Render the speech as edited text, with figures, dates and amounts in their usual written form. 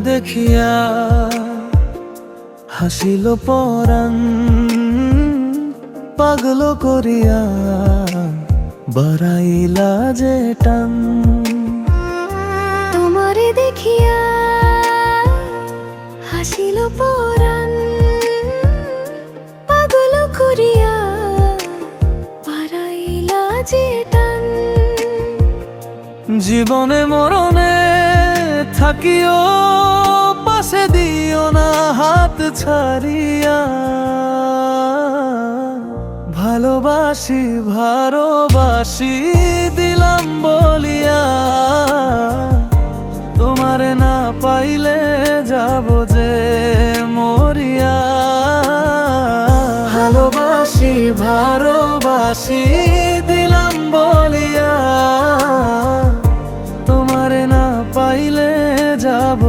দেখিয়া হাসিল পরাণ, পাগল করিয়া বাড়াইলা যে টান। তোমারে দেখিয়া হাসিল পরাণ, পাগল করিয়া বাড়াইলা যে টান। জীবনে মরণে থাকিও পাশে দিও না হাত ছাড়িয়া। ভালোবাসি ভালোবাসি দিলাম বলিয়া, তোমারে না পাইলে যাব যে মরিয়া। ভালোবাসি ভালোবাসি দিলাম বলিয়া, তোমারে না পাইলে যাব